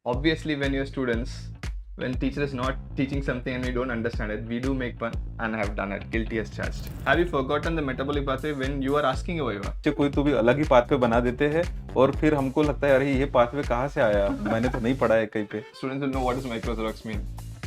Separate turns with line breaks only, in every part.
obviously when you're students, when teacher is not teaching something and we don't understand it, we do make fun, and I have done it. Guilty as charged. Have you forgotten the metabolic pathway when you are asking a viva?
कोई तो भी अलग ही pathway बना देते हैं और फिर हमको लगता है अरे ये पाथवे कहाँ से आया, मैंने तो नहीं पढ़ा है कहीं पे.
Students will know what does microzorax mean.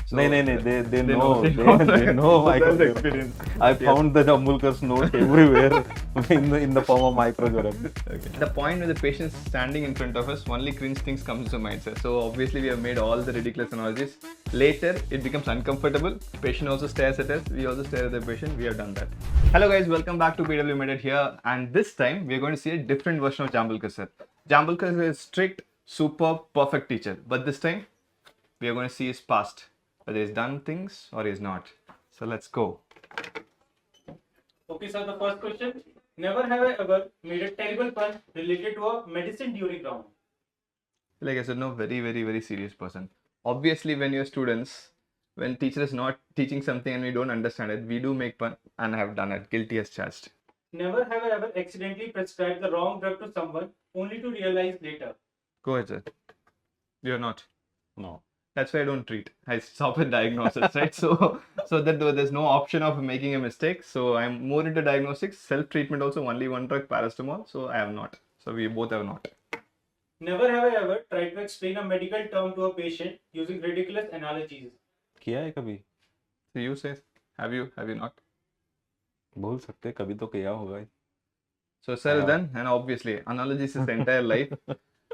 So,
नहीं, they know
That's
microzorax.
experience.
I found the Amulkar's note everywhere in the form of microzorax.
Okay. The point where the patient is standing in front of us, only cringe things comes to mind, sir. So obviously we have made all the ridiculous analogies. Later it becomes uncomfortable. Patient also stares at us. We also stare at the patient. We have done that. Hello guys, welcome back to BW MedEd here. And this time we are going to see a different version of Jambulkar sir. Jambulkar is strict, superb, perfect teacher. But this time we are going to see his past, whether he's done things or he's not. So let's go.
Okay, sir, the first question. Never have I ever made a terrible pun related to a medicine during round.
Like I said, no, very serious person. Obviously, when you're students, when teacher is not teaching something and we don't understand it, we do make fun, and I have done it. Guilty as charged.
Never have I ever accidentally prescribed the wrong drug to someone only to realize later.
Go ahead, sir. You're not.
No.
That's why I don't treat. I stop at diagnosis, right? So that there's no option of making a mistake. So I'm more into diagnostics. Self-treatment also, only one drug, paracetamol. So I have not. So we both have not.
Never have I ever tried to explain a medical term to a patient using ridiculous analogies.
किया है कभी?
So you say, have you not?
बोल सकते, कभी तो किया होगा.
So sir, then, and obviously analogies is the entire life.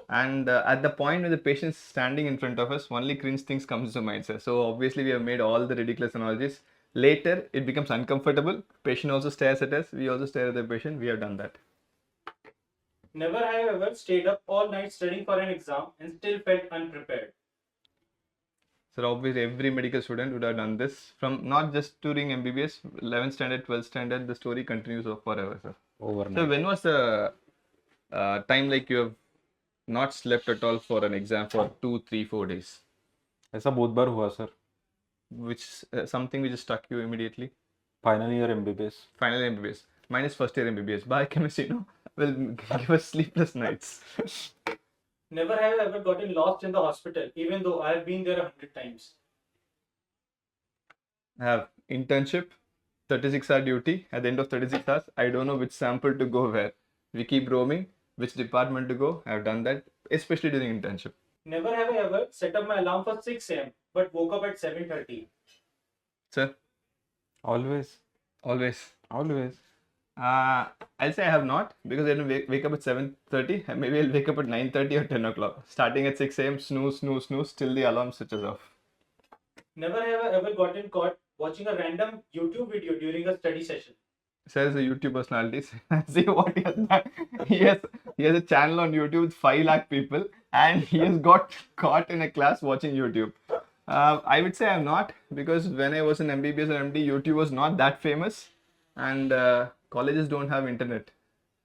And at the point where the patient is standing in front of us, only cringe things comes to mind, sir. So obviously we have made all the ridiculous analogies. Later it becomes uncomfortable. Patient also stares at us. We also stare at the patient. We have done that.
Never have I ever stayed up all night studying for an exam and still felt unprepared.
So obviously every medical student would have done this. From not just during MBBS, 11th standard, 12th standard, the story continues forever, sir.
Overnight.
So when was the time like you have not slept at all for an exam for 2, 3, 4 days?
ऐसा बहुत बार हुआ sir.
Which something which just struck you immediately?
Final year MBBS.
Final MBBS. Mine is first year MBBS. Biochemistry, no, will give us sleepless nights.
Never have I ever gotten lost in the hospital, even though I have been there 100 times.
I have internship, 36-hour duty. At the end of 36 hours, I don't know which sample to go where. We keep roaming. Which department to go? I have done that, especially during internship.
Never have I ever set up my alarm for 6 a.m. but woke up at 7:30.
Sir?
Always.
Always. I'll say I have not, because I don't wake up at 7:30. Maybe I'll wake up at 9:30 or 10 o'clock. Starting at 6 a.m., snooze, till the alarm switches off.
Never have I ever gotten caught watching a random YouTube video during a study session.
Sir is a YouTube personality. See what he has done. He has a channel on YouTube with 5 lakh people, and he has got caught in a class watching YouTube. I would say I'm not, because when I was in MBBS or MD, YouTube was not that famous, and colleges don't have internet.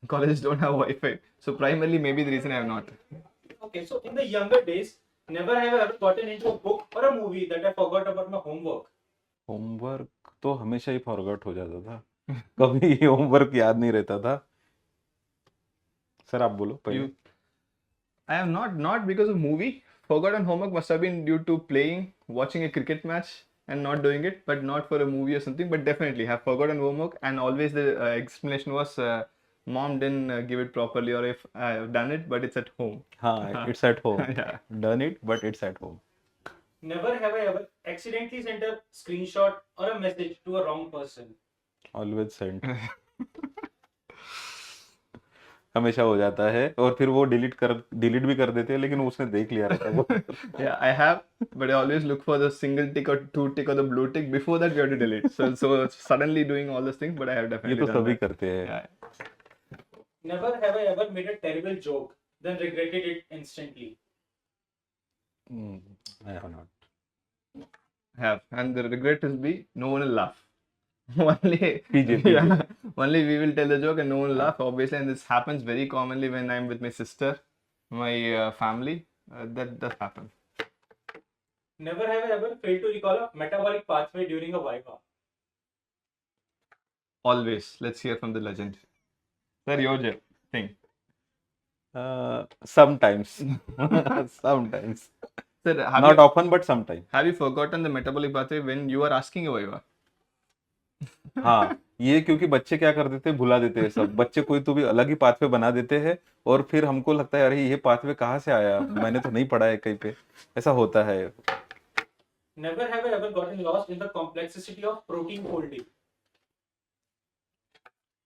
Colleges don't have Wi-Fi. So primarily maybe the reason I have not.
Okay, so in the younger days, never have I ever gotten into a book or a movie that I forgot about my homework.
Homework तो हमेशा ही forgot हो जाता था. कभी homework याद नहीं रहता था. सर आप बोलो पहले.
I have not because of movie. Forgotten homework must have been due to playing, watching a cricket match and not doing it, but not for a movie or something. But definitely have forgotten homework, and always the explanation was mom didn't give it properly, or if I have done it, but it's at home.
हाँ, it's at home.
Yeah.
Done it, but it's at home.
Never have I ever accidentally sent a screenshot or a message to a wrong person.
Always sent. हमेशा हो जाता है, और फिर वो delete भी कर देते हैं, लेकिन उसने देख लिया रहता है वो.
Yeah, I have, but I always look for the single tick or 2 tick or the blue tick. Before that, we have to delete. So suddenly doing all those things, but I have
ये
definitely
तो
done
सभी
that.
करते हैं.
Yeah.
Never have I ever made a terrible joke, then regretted it instantly.
I have not.
Have, and the regret will be no one will laugh. Only
PJ.
Yeah, only we will tell the joke and no one will laugh, obviously, and this happens very commonly when I'm with my sister, my family. That does happen.
Never have I ever failed to recall a metabolic pathway during a Viva.
Always. Let's hear from the legend. Sir, your thing.
Sometimes. Sometimes.
Sir,
Not often, but sometime.
have you forgotten the metabolic pathway when you are asking a viva?
हाँ, ये क्योंकि बच्चे क्या कर देते हैं, भुला देते हैं सब। बच्चे कोई तो भी अलग ही पाथवे बना देते हैं और फिर हमको लगता है अरे ये पाथवे कहाँ से आया, मैंने तो नहीं पढ़ा है कहीं पे। ऐसा होता है।
Never have I ever gotten lost in the complexity of protein folding.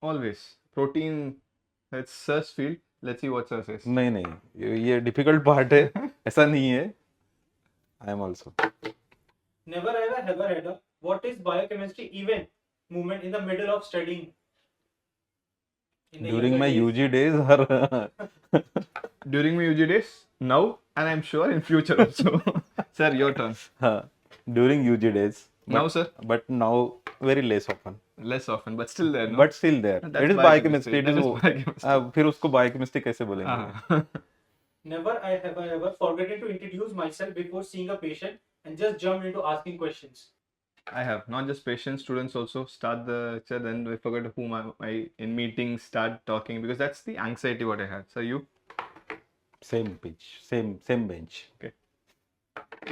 Always. Protein, it's search field. Let's see what sir says.
नहीं नहीं, ये डिफिकल्ट पार्ट है, ऐसा नहीं है। I am also.
Never have I ever had a what is biochemistry even movement in the middle of studying. In the
during
younger
my
days.
UG days और
During my UG days, now, and I'm sure in future also. Sir, your turn.
हाँ, during UG days.
Now, sir,
but now very less often,
less often, but still there, no?
But still there.
That's
it is
biochemistry.
Biochemistry, it
That
is
is biochemistry.
फिर उसको biochemistry कैसे बोलेंगे?
हाँ.
Never have I ever forgotten to introduce myself before seeing a patient and just jumped into asking questions.
I have not just patients, students also start the lecture, then we forget whom I in meetings start talking because that's the anxiety what I had. So you,
same pitch, same bench.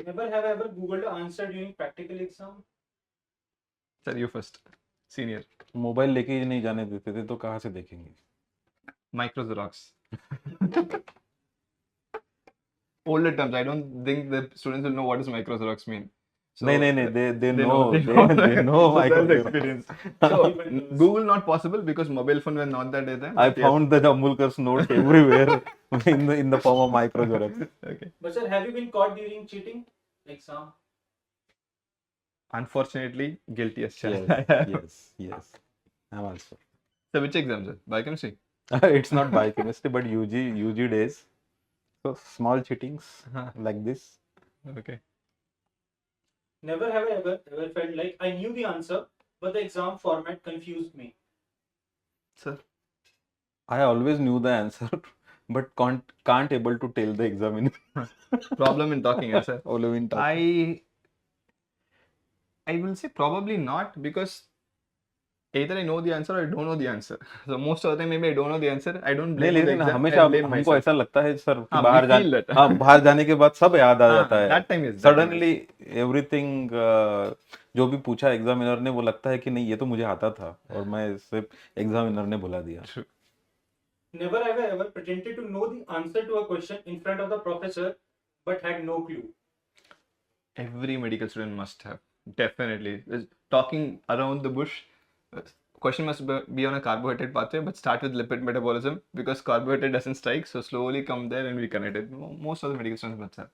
Never have I ever googled the answer during practical exam.
sir, you first, senior.
Mobile लेके ही नहीं जाने देते थे तो कहाँ से देखेंगे?
Micro Xerox. Older terms. I don't think the students will know what does micro Xerox mean. So,
नहीं, they know,
they
they
know
know
So
micro
that's
Xerox.
experience. So Google not possible because mobile phone were not that time.
I
but yes.
found the Amulkar's notes everywhere in the form of micro Xerox.
Okay.
But sir, have you been caught during cheating exam?
Unfortunately, guilty as charged.
Yes. I'm also.
So which exam, sir? Biochemistry.
It's not biochemistry, but UG days. So small cheatings like this.
Okay.
Never have I ever felt like I knew the answer, but the exam format confused me.
Sir.
I always knew the answer, but can't able to tell the examiner.
Problem in talking, yes, sir.
All in talking.
I will say probably not because either I know the answer or I don't know the answer. So most of the time maybe I don't know the answer. I don't
नहीं,
blame the
लेकिन
exam.
हमेशा
I blame
हमको
myself.
ऐसा लगता है sir कि
हाँ,
बाहर
we feel that.
बाहर जाने के बाद सब याद आ जाता है।
That time is. that time is.
Suddenly everything जो भी पूछा एग्जामिनर ने वो लगता है कि नहीं ये तो मुझे आता था और मैं सिर्फ एग्जामिनर ने बुला दिया।
Never have I ever pretended to know the answer to a question in front of the professor, but had no clue.
Every medical student must have. Definitely. Talking around the bush. Question must be on a carbohydrate pathway, but start with lipid metabolism because carbohydrate doesn't strike, so slowly come there and we connect it. Most of the medical students must have.